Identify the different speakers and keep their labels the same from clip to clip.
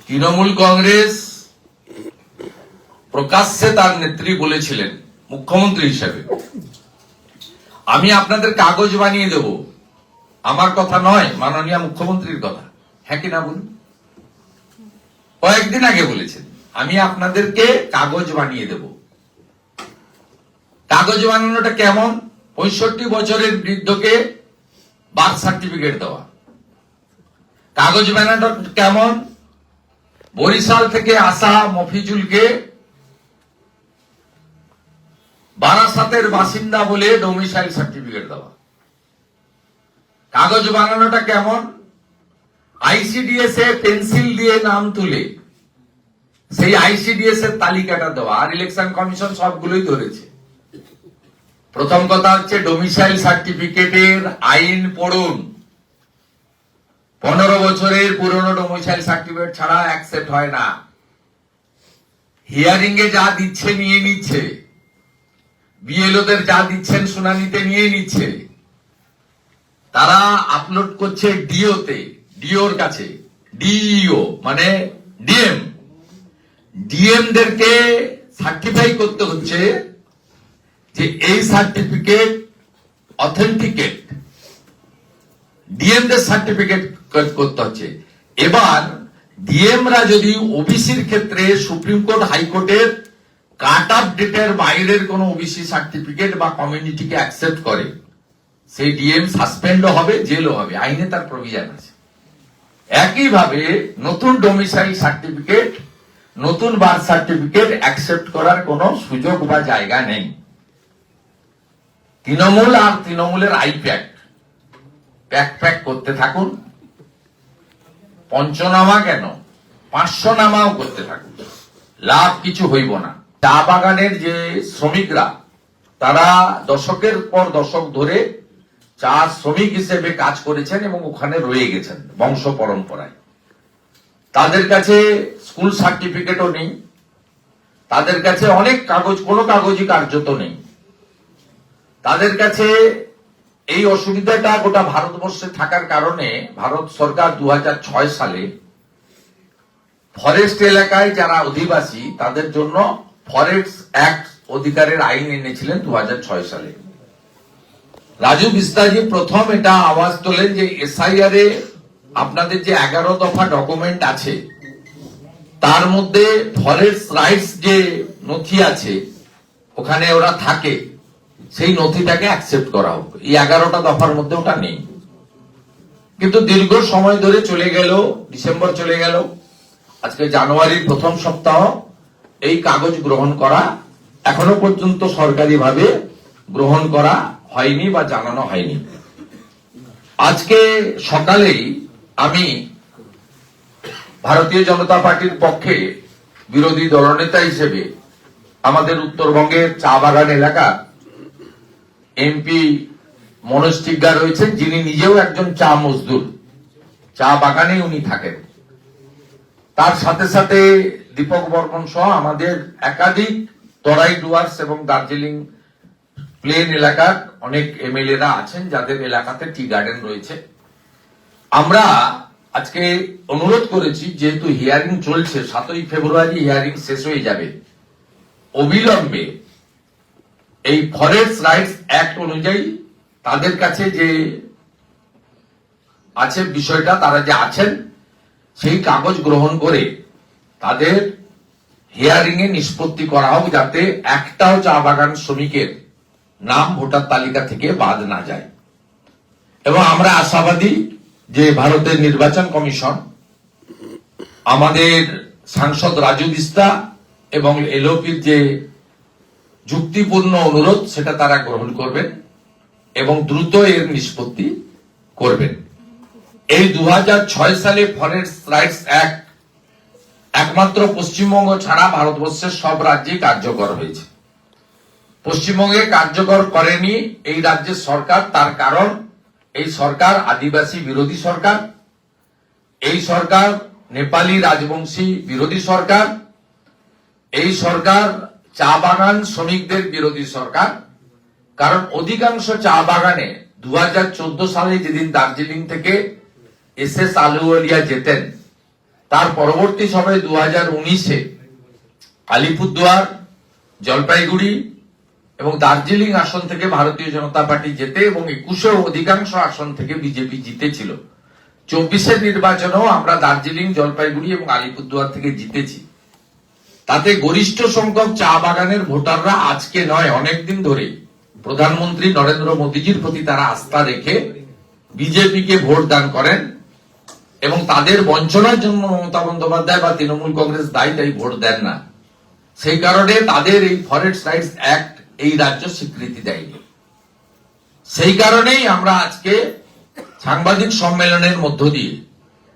Speaker 1: তৃণমূল কংগ্রেস প্রকাশ্যে তার নেত্রী বলেছিলেন মুখ্যমন্ত্রী হিসেবে, আমি আপনাদের কাগজ বানিয়ে দেব। আমার কথা নয়, মাননীয় মুখ্যমন্ত্রীর কথা। হ্যাঁ কি না বলুন? কয়েকদিন আগে বলেছেন আমি আপনাদেরকে কাগজ বানিয়ে দেব। কাগজ বানানোটা কেমন? 65 বছরের বৃদ্ধকে বার্থ সার্টিফিকেট দেওয়া। কাগজ বানানোটা কেমন? বরিশাল থেকে আসা মফিজুলকে বারাসাতের বাসিন্দা বলে ডোমিসাইল সার্টিফিকেট দেওয়া। কাগজ বানানোটা কেমন? আইসিডিএস এ পেন্সিল দিয়ে নাম তুলে সেই আইসিডিএস এর তালিকাটা দেওয়া। আর ইলেকশন কমিশন সবগুলোই ধরেছে। প্রথম কথা হচ্ছে ডোমিসাইল সার্টিফিকেটের আইন পড়ুন। 15 বছরের পুরনো ডোমিসাইল সার্টিফিকেট ছাড়া অ্যাকসেপ্ট হয় না। হিয়ারিং এ যা দিচ্ছে নিয়ে নিচ্ছে, বিএলওদের যা দিচ্ছেন শুনানিতে নিয়ে নিচ্ছে, তারা আপলোড করছে ডিওতে, ডিওর কাছে, ডিইও মানে ডিএম। ডিএম দেরকে সার্টিফাই করতে হচ্ছে যে এই সার্টিফিকেট অথেন্টিকেট। ডিএম দের সার্টিফিকেট করতে হচ্ছে। এবার ডিএমরা যদি ওবিসির ক্ষেত্রে সুপ্রিম কোর্ট হাইকোর্টের কাট অফ ডেটের বাইরের কোন ওবিসি সার্টিফিকেট বা কমিউনিটিকে অ্যাকসেপ্ট করে, সেই ডিএম সাসপেন্ডও হবে, জেলও হবে। আইনে তার প্রভিশন আছে। একইভাবে নতুন ডোমিসাইল সার্টিফিকেট, নতুন বার্থ সার্টিফিকেট অ্যাকসেপ্ট করার কোন সুযোগ বা জায়গা নেই। তৃণমূল আর তৃণমূলের আইপ্যাক প্যাক করতে থাকুন। পঞ্চনামা কেন, 500 নামাও করতে থাকুন, লাভ কিছু হইব না। চা বাগানের যে শ্রমিকরা, তারা দশকের পর দশক ধরে চা শ্রমিক হিসেবে কাজ করেছেন এবং ওখানে রয়ে গেছেন বংশ পরম্পরায়। তাদের কাছে স্কুল সার্টিফিকেটও নেই, তাদের কাছে অনেক কাগজ, কোনো কাগজই কার্যত নেই। তাদের কাছে এই অসুবিধাটা গোটা ভারতবর্ষে থাকার কারণে ভারত সরকার 2006 সালে ফরেস্ট এলাকায় যারা অধিবাসী তাদের জন্য ফরেস্ট অ্যাক্ট অধিকারের আইন এনেছিলেন 2006 সালে। রাজু বিস্তাজি প্রথম এটা আওয়াজ তোলেন যে এসআইআর এ আপনাদের যে 11 দফা ডকুমেন্ট আছে তার মধ্যে ফরেস্ট রাইটস যে নথি আছে ওখানে ওরা থাকে, সেই নথিটাকে অ্যাকসেপ্ট করা হোক। এই 11টা দফার মধ্যে ওটা নেই। কিন্তু দীর্ঘ সময় ধরে চলে গেল, ডিসেম্বর চলে গেল, আজকে জানুয়ারির প্রথম সপ্তাহ, এই কাগজ গ্রহণ করা এখনো পর্যন্ত সরকারিভাবে গ্রহণ করা হয়নি বা জানানো হয়নি। আজকে সকালেই আমি ভারতীয় জনতা পার্টির পক্ষে বিরোধী দলনেতা হিসেবে আমাদের উত্তরবঙ্গের চা বাগান এলাকা এমপি মনোজ টিগ্গা রয়েছেন, যিনি নিজেও একজন চা মজদুর, চা বাগানে উনি থাকেন। তার সাথে সাথে দীপক বর্মন সহ আমাদের একাধিক তরাই ডুয়ার্স এবং দার্জিলিং প্লেন এলাকার অনেক এমএলএরা আছেন যাদের এলাকাতে টি গার্ডেন রয়েছে। আমরা আজকে অনুরোধ করেছি, যেহেতু হিয়ারিং চলছে, 7ই ফেব্রুয়ারি হিয়ারিং শেষ হয়ে যাবে, অবিলম্বে এই ফরেস্ট রাইটস অ্যাক্ট অনুযায়ী তাদের কাছে যে আছে বিষয়টা, তারা যে আছেন সেই কাগজ গ্রহণ করে তাদের হিয়ারিং এ নিষ্পত্তি করা হোক, যাতে একটাও চা বাগান শ্রমিকের নাম ভোটার তালিকা থেকে বাদ না যায়। এবং আমরা আশাবাদী যে ভারতের নির্বাচন কমিশন আমাদের সাংসদ রাজু বিস্তা এবং এলওপির যে যুক্তিপূর্ণ অনুরোধ সেটা তারা গ্রহণ করবেন এবং দ্রুত এর নিষ্পত্তি করবেন। এই 2006 সালে ফরেস্ট রাইটস অ্যাক্ট একমাত্র পশ্চিমবঙ্গ ছাড়া ভারতবর্ষের সব রাজ্যে কার্যকর হয়েছে। পশ্চিমবঙ্গে কার্যকর করেনি এই রাজ্যের সরকার। তার কারণ এই সরকার আদিবাসী বিরোধী সরকার, এই সরকার নেপালি রাজবংশী বিরোধী সরকার, এই সরকার চা বাগান শ্রমিকদের বিরোধী সরকার। কারণ অধিকাংশ চা বাগানে 2014 সালে যেদিন দার্জিলিং থেকে এসএস আলুওয়ালিয়া যেতেন তার পরবর্তী সময়ে 2019-এ আলিপুরদুয়ার, জলপাইগুড়ি এবং দার্জিলিং আসন থেকে ভারতীয় জনতা পার্টি জেতে এবং 21-এও অধিকাংশ আসন থেকে বিজেপি জিতেছিল। 24-এর নির্বাচনেও আমরা দার্জিলিং, জলপাইগুড়ি এবং আলিপুরদুয়ার থেকে জিতেছি। তাতে গরিষ্ঠ সংখ্যক চা বাগানের ভোটাররা আজকে নয়, অনেকদিন ধরে প্রধানমন্ত্রী নরেন্দ্র মোদীজির প্রতি তারা আস্থা রেখে বিজেপিকে ভোট দান করেন এবং তাদের বঞ্চনার জন্য মমতা বন্দ্যোপাধ্যায় বা তৃণমূল কংগ্রেস দায়ী ভোট দেন না। সেই কারণে তাদের এই ফরেস্ট রাইটস অ্যাক্ট এই রাজ্য স্বীকৃতি দেয়নি। সেই কারণেই আমরা আজকে সাংবাদিক সম্মেলনের মধ্য দিয়ে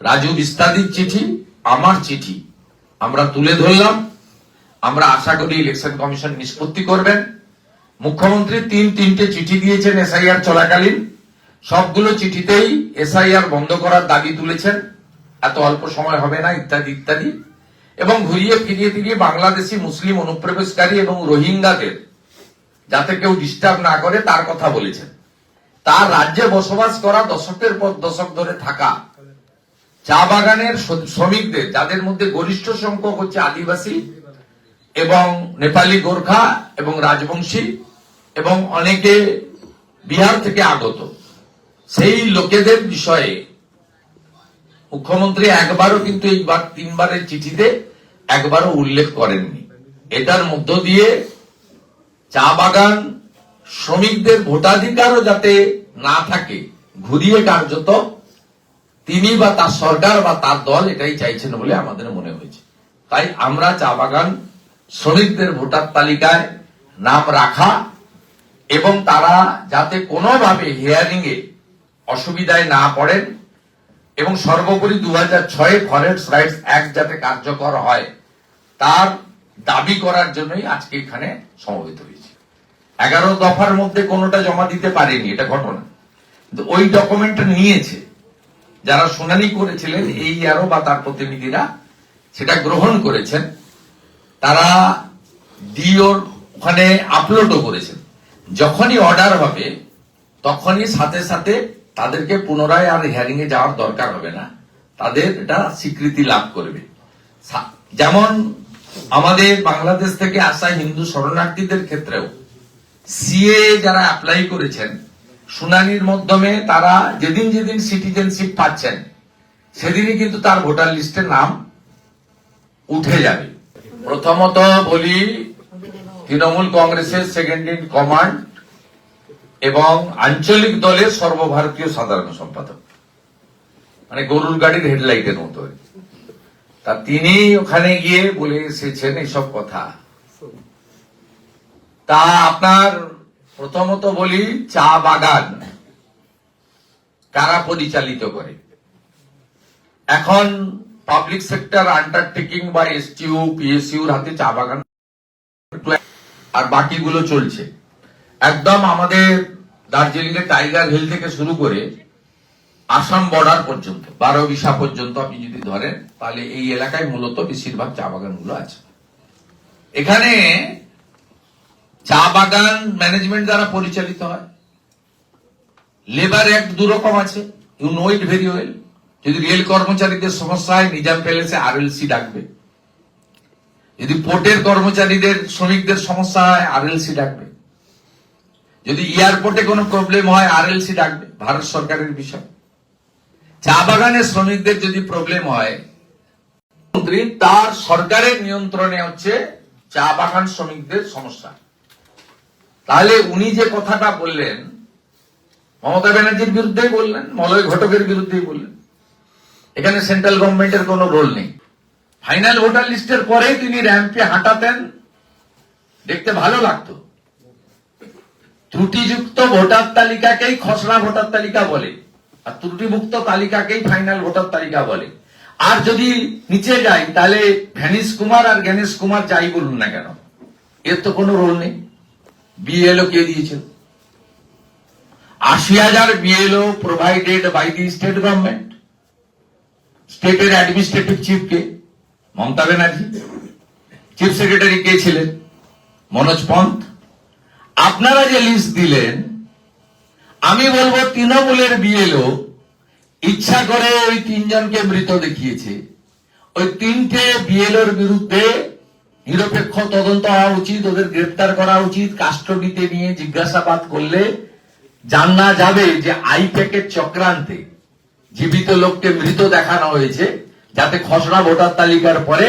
Speaker 1: রাজু বিস্তারিত চিঠি, আমার চিঠি আমরা তুলে ধরলাম। আমরা আশা করি ইলেকশন কমিশন নিষ্পত্তি করবেন। মুখ্যমন্ত্রী তিনটে চিঠি দিয়েছেন এসআইআর চলাকালীন, সবগুলো চিঠিতেই এসআইআর বন্ধ করার দাবি তুলেছেন, এত অল্প সময় হবে না, ইত্যাদি ইত্যাদি, এবং ঘুরিয়ে ফিরিয়ে বাংলাদেশি মুসলিম অনুপ্রবেশকারী এবং রোহিঙ্গাদের যাতে কেউ ডিস্টার্ব না করে তার কথা বলেছেন। তার রাজ্যে বসবাস করা দশকের পর দশক ধরে থাকা চা বাগানের শ্রমিকদের, যাদের মধ্যে গরিষ্ঠ সংখ্যক হচ্ছে আদিবাসী এবং নেপালি, গোর্খা এবং রাজবংশী এবং অনেকে বিহার থেকে আগত, সেই লোকেদের বিষয়ে মুখ্যমন্ত্রী একবারও কিন্তু এইবার 3বারের চিঠিতে একবারও উল্লেখ করেননি। এটার মধ্য দিয়ে চা বাগান শ্রমিকদের ভোটাধিকারও যাতে না থাকে, ঘুরিয়ে কার্যত তিনি বা তার সরকার বা তার দল এটাই চাইছেন বলে আমাদের মনে হয়েছে। তাই আমরা চা বাগান শ্রমিকদের ভোটার তালিকায় নাম রাখা এবং তারা যাতে কোনোভাবে হিয়ারিং এ অসুবিধায় না পড়েন এবং সর্বোপরি 2006 ফরেস্ট রাইটস অ্যাক্ট যাতে কার্যকর হয় তার দাবি করার জন্যই আজকে এখানে সমবেত হয়েছে। 11 দফার মধ্যে কোনোটা জমা দিতে পারেনি, এটা ঘটনা, কিন্তু ওই ডকুমেন্টটা নিয়েছে যারা শুনানি করেছিলেন এই আরো বা তার প্রতিনিধিরা, সেটা গ্রহণ করেছেন, তারা ডিওর ওখানে আপলোডও করেছেন। যখনই অর্ডার হবে তখনই সাথে সাথে তাদেরকে পুনরায় আর হিয়ারিং এ যাওয়ার দরকার হবে না, তাদের এটা স্বীকৃতি লাভ করবে। যেমন আমাদের বাংলাদেশ থেকে আসা হিন্দু শরণার্থীদের ক্ষেত্রেও সিএ যারা অ্যাপ্লাই করেছেন, শুনানির মাধ্যমে তারা যেদিন সিটিজেনশিপ পাচ্ছেন সেদিনই কিন্তু তার ভোটার লিস্টে নাম উঠে যাবে। প্রথমত বলি, তৃণমূল কংগ্রেসের সেকেন্ড ইন কমান্ড এবং আঞ্চলিক দলের সর্বভারতীয় সাধারণ সম্পাদক, মানে গরুর গাড়ির হেডলাইটের মতো, তা তিনি ওখানে গিয়ে বলে এসেছেন এইসব কথা। তা আপনার প্রথমত বলি, চা বাগান কারা পরিচালিত করে? এখন পাবলিক সেক্টর আন্ডারটেকিং বা এসটিইউ, পিএসইউর হাতে চা বাগান, আর বাকিগুলো চলছে একদম আমাদের দার্জিলিং এর টাইগার হিল থেকে শুরু করে আসাম বর্ডার পর্যন্ত, 12 পর্যন্ত আপনি যদি ধরেন তাহলে এই এলাকায় মূলত বেশিরভাগ চা বাগানগুলো আছে। এখানে চা বাগান ম্যানেজমেন্ট দ্বারা পরিচালিত হয়। লেবার অ্যাক্ট 2 রকম আছে, you know it very well. যদি রেল কর্মচারীদের সমস্যা হয় নিজাম প্যালেসে আরএলসি ডাকবে, যদি পোর্টের কর্মচারীদের শ্রমিকদের সমস্যা হয় আরএলসি ডাকবে, যদি এয়ারপোর্টে কোনো প্রবলেম হয় আরএলসি ডাকবে, ভারত সরকারের বিষয়। চা বাগানের শ্রমিকদের যদি প্রবলেম হয়, তার সরকারের নিয়ন্ত্রণে হচ্ছে চা বাগান শ্রমিকদের সমস্যা। তাহলে উনি যে কথাটা বললেন মমতা ব্যানার্জির বিরুদ্ধেই বললেন, মলয় ঘটকের বিরুদ্ধেই বললেন, এখানে সেন্ট্রাল গভর্নমেন্টের কোনো রোল নেই। ফাইনাল ভোটার লিস্টের পরেই তিনি র্যাম্পে হাঁটাতেন, দেখতে ভালো লাগতো। ত্রুটিযুক্ত ভোটার তালিকাকেই খসড়া ভোটার তালিকা বলে, আর ত্রুটিমুক্ত তালিকাকেই ফাইনাল ভোটার তালিকা বলে। আর যদি নিচে যাই তাহলে ভ্যানিশ কুমার আর জ্ঞানেশ কুমার যাই বলুন না কেন, এর তো কোনো রোল নেই। বিএলও কে দিয়েছিল? 80,000 BLO provided by the state government. স্টেটের অ্যাডমিনিস্ট্রেটিভ চিফ কে? মমতা ব্যানার্জি। চিফ সেক্রেটারি কে ছিলেন? মনোজ পন্থ। আপনারা যে লিস্ট দিলেন, আমি বলবো তৃণমূলের বিএলও ইচ্ছা করে ওই 3 জনকে মৃত দেখিয়েছে, ওই 3টে বিএলওর বিরুদ্ধে নিরপেক্ষ তদন্ত হওয়া উচিত, ওদের গ্রেপ্তার করা উচিত। কাস্টডিতে নিয়ে জিজ্ঞাসাবাদ করলে জানা যাবে যে আইপ্যাকের চক্রান্তে জীবিত লোককে মৃত দেখানো হয়েছে, যাতে খসড়া ভোটার তালিকার পরে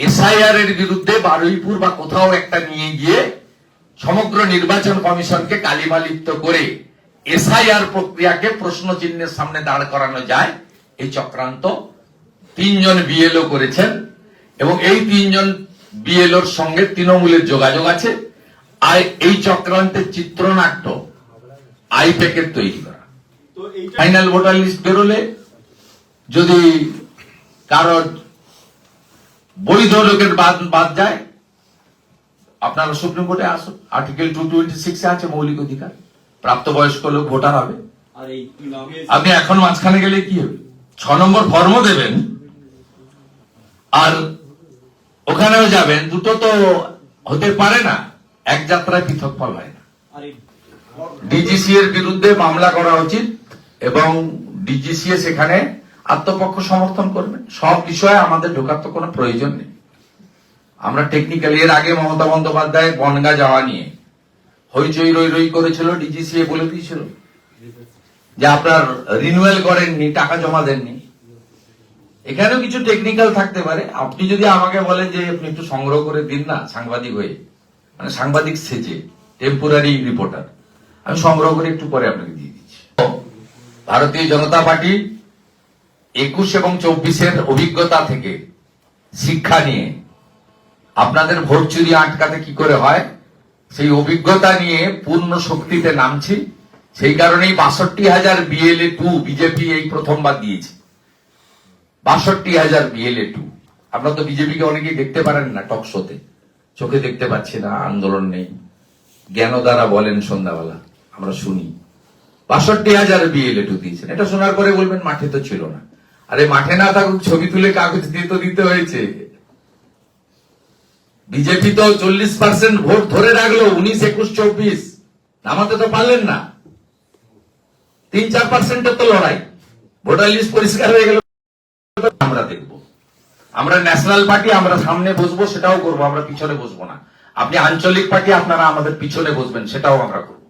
Speaker 1: এসআইআর এর বিরুদ্ধে বারুইপুর বা কোথাও একটা নিয়ে গিয়ে সমগ্র নির্বাচন কমিশনকে কালিমালিপ্ত করে এসআইআর প্রক্রিয়াকে প্রশ্ন চিহ্নের সামনে দাঁড় করানো যায়। এই চক্রান্ত 3জন বিএলও করেছেন এবং এই 3জন বিএলওর সঙ্গে তৃণমূলের যোগাযোগ আছে। আর এই চক্রান্তের চিত্রনাট্য আইপ্যাকের তৈরি করা। ফাইনাল ভোটার লিস্ট বেরোলে যদি কারোর বৈধ লোকের বাদ যায়, আপনারা সুপ্রিম কোর্টে আসুন। আর্টিকেল 226 আছে মৌলিক অধিকার, প্রাপ্তবয়স্ক লোক ভোটার হবে। আপনি এখন মাঝখানে গেলে কি হবে? 6 নম্বর ফর্মও দেবেন আর ওখানেও যাবেন, দুটো তো হতে পারে না, এক যাত্রায় পৃথক ফল হয় না। ডিজিসি এর বিরুদ্ধে মামলা করা উচিত এবং ডিজিসি সেখানে আত্মপক্ষ সমর্থন করবে। সব বিষয়ে আমাদের ঢোকার তো কোনো প্রয়োজন নেই। আমরা টেকনিক্যালি এর আগে মমতা বন্দ্যোপাধ্যায় বনগা যাওয়া নিয়ে হইচই রই রই করেছিল, ডিজিসি বলে দিয়েছিল যে আপনার রিনিউয়াল করেননি, টাকা জমা দেননি। এখানেও কিছু টেকনিক্যাল থাকতে পারে। আপনি যদি আমাকে বলেন যে আপনি একটু সংগ্রহ করে দিন না, সাংবাদিক হয়ে, মানে সাংবাদিক সেজে, টেম্পোরারি রিপোর্টার, আমি সংগ্রহ করে একটু পরে আপনাকে দিয়ে দিচ্ছি। ভারতীয় জনতা পার্টি 21 এবং 24-এর অভিজ্ঞতা থেকে শিক্ষা নিয়ে আপনাদের ভোট চুরি আটকাতে কি করে হয় সেই অভিজ্ঞতা নিয়ে পূর্ণ শক্তিতে নামছি। সেই কারণেই 62,000 বিএলএ 2 বিজেপি এই প্রথমবার দিয়েছে। 62,000 বিএলএ 2। আপনারা তো বিজেপিকে অনেকেই দেখতে পারেন না টক শোতে, চোখে দেখতে পাচ্ছি না, আন্দোলন নেই, জ্ঞান দ্বারা বলেন সন্ধ্যাবেলা, আমরা শুনি। 62,000 বিএলএ 2 দিয়েছেন। এটা শোনার পরে বলবেন মাঠে তো ছিল না। আরে মাঠে না থাকুক, ছবি তুলে কাগজ দিয়ে তো দিতে হয়েছে। বিজেপি তো 40% ভোট ধরে রাখলো 19, 21, 24, নামাতে তো পারলেন না। 3-4% তো লড়াই, ভোটার লিস্ট পরিষ্কার হয়ে গেল। আমরা দেখব, আমরা ন্যাশনাল পার্টি, আমরা সামনে বসবো, সেটাও করবো, আমরা পিছনে বসবো না। আপনি আঞ্চলিক পার্টি, আপনারা আমাদের পিছনে বসবেন, সেটাও আমরা করবো।